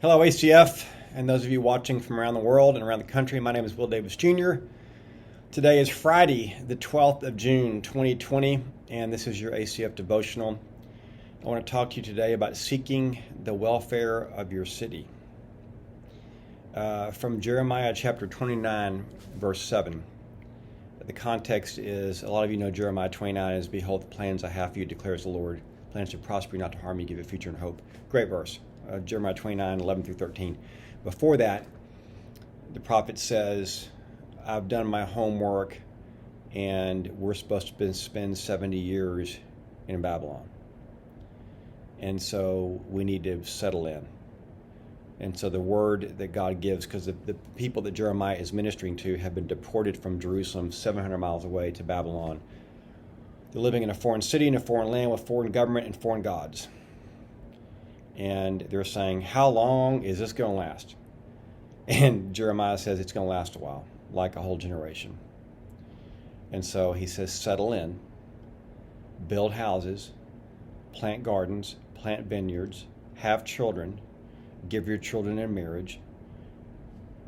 Hello, ACF, and those of you watching from around the world and around the country. My name is Will Davis Jr. Today is Friday, the 12th of June, 2020, and this is your ACF Devotional. I want to talk to you today about seeking the welfare of your city. From Jeremiah chapter 29, verse 7. The context is, a lot of you know Jeremiah 29 is, "Behold, the plans I have for you, declares the Lord, plans to prosper you, not to harm you, give you a future and hope." Great verse. Jeremiah 29, 11 through 13. Before that, the prophet says, I've done my homework and we're supposed to spend 70 years in Babylon. And so we need to settle in. And so the word that God gives, because the people that Jeremiah is ministering to have been deported from Jerusalem 700 miles away to Babylon. They're living in a foreign city, in a foreign land with foreign government and foreign gods. And they're saying, how long is this going to last? And Jeremiah says it's going to last a while, like a whole generation. And so he says, settle in, build houses, plant gardens, plant vineyards, have children, give your children in marriage,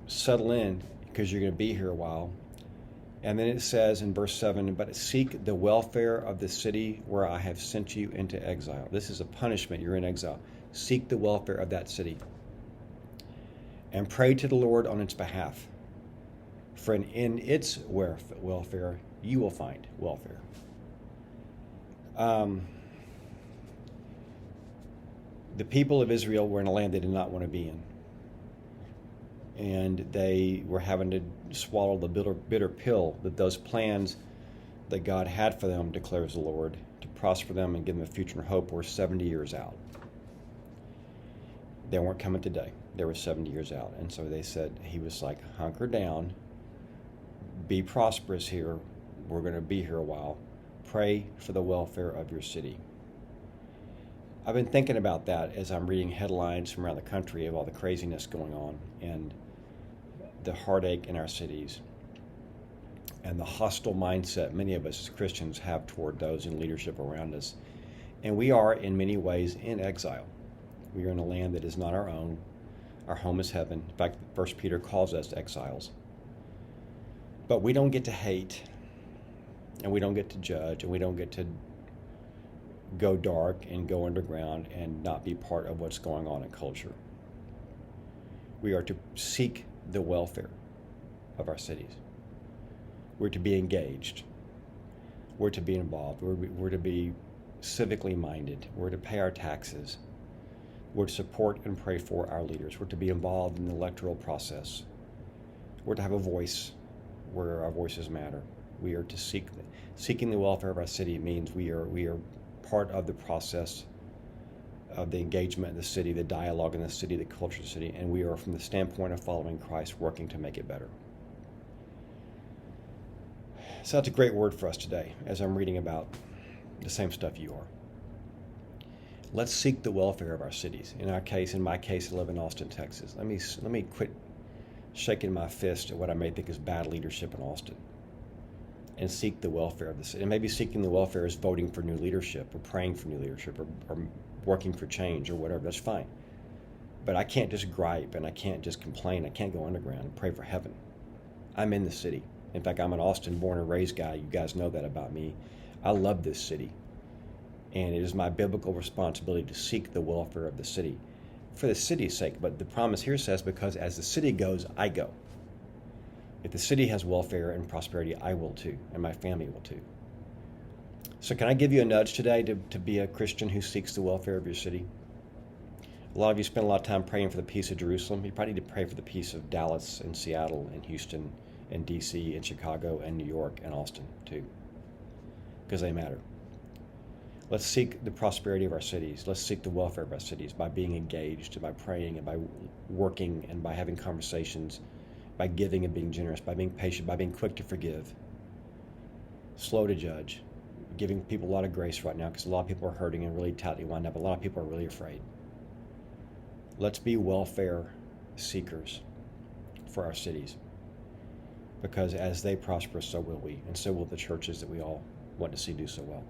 settle in because you're going to be here a while. And then it says in verse 7, but seek the welfare of the city where I have sent you into exile. This is a punishment. You're in exile. Seek the welfare of that city and pray to the Lord on its behalf. For in its welfare, you will find welfare. The people of Israel were in a land they did not want to be in. And they were having to swallow the bitter pill that those plans that God had for them, declares the Lord, to prosper them and give them a future and hope, were 70 years out. They weren't coming today. They were 70 years out. And so they said, he was like, hunker down, be prosperous here. We're going to be here a while. Pray for the welfare of your city. I've been thinking about that as I'm reading headlines from around the country of all the craziness going on and the heartache in our cities and the hostile mindset many of us as Christians have toward those in leadership around us. And we are, in many ways, in exile. We are in a land that is not our own. Our home is heaven. In fact, 1 Peter calls us exiles. But we don't get to hate, and we don't get to judge, and we don't get to go dark and go underground and not be part of what's going on in culture. We are to seek the welfare of our cities. We're to be engaged. We're to be involved. We're to be civically minded. We're to pay our taxes. We're to support and pray for our leaders. We're to be involved in the electoral process. We're to have a voice where our voices matter. We are to seeking the welfare of our city means we are part of the process of the engagement in the city, the dialogue in the city, the culture of the city, and we are, from the standpoint of following Christ, working to make it better. So that's a great word for us today as I'm reading about the same stuff you are. Let's seek the welfare of our cities. In my case, I live in Austin, Texas. Let me quit shaking my fist at what I may think is bad leadership in Austin and seek the welfare of the city. And maybe seeking the welfare is voting for new leadership or praying for new leadership or working for change or whatever. That's fine. But I can't just gripe and I can't just complain. I can't go underground and pray for heaven. I'm in the city. In fact, I'm an Austin born and raised guy. You guys know that about me. I love this city. And it is my biblical responsibility to seek the welfare of the city for the city's sake. But the promise here says, because as the city goes, I go. If the city has welfare and prosperity, I will too, and my family will too. So can I give you a nudge today to be a Christian who seeks the welfare of your city? A lot of you spend a lot of time praying for the peace of Jerusalem. You probably need to pray for the peace of Dallas and Seattle and Houston and DC and Chicago and New York and Austin too, because they matter. Let's seek the prosperity of our cities. Let's seek the welfare of our cities by being engaged, and by praying, and by working, and by having conversations, by giving and being generous, by being patient, by being quick to forgive, slow to judge, giving people a lot of grace right now because a lot of people are hurting and really tightly wound up. A lot of people are really afraid. Let's be welfare seekers for our cities, because as they prosper, so will we, and so will the churches that we all want to see do so well.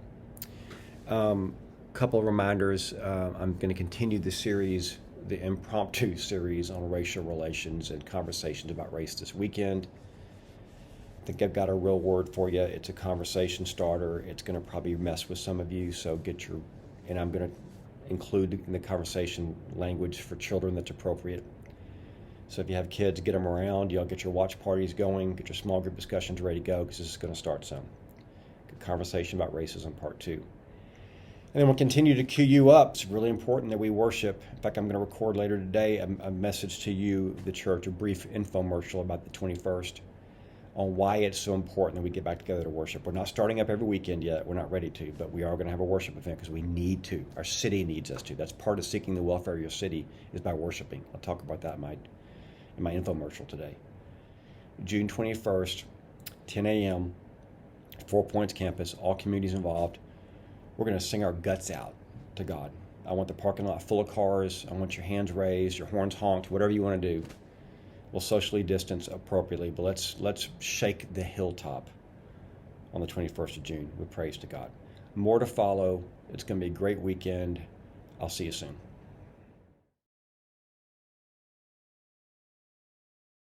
Couple of reminders. I'm going to continue the series the impromptu series on racial relations and conversations about race this weekend. I think I've got a real word for you. It's a conversation starter. It's going to probably mess with some of you, so and I'm going to include in the conversation language for children that's appropriate. So if you have kids, get them around. You'll get your watch parties going, get your small group discussions ready to go, because this is going to start soon. Good conversation about racism, part 2. And then we'll continue to cue you up. It's really important that we worship. In fact, I'm going to record later today a message to you, the church, a brief infomercial about the 21st, on why it's so important that we get back together to worship. We're not starting up every weekend yet. We're not ready to, but we are going to have a worship event because we need to. Our city needs us to. That's part of seeking the welfare of your city, is by worshiping. I'll talk about that in my infomercial today. June 21st, 10 a.m., 4 Points campus, all communities involved. We're going to sing our guts out to God. I want the parking lot full of cars. I want your hands raised, your horns honked, whatever you want to do. We'll socially distance appropriately, but let's shake the hilltop on the 21st of June with praise to God. More to follow. It's going to be a great weekend. I'll see you soon.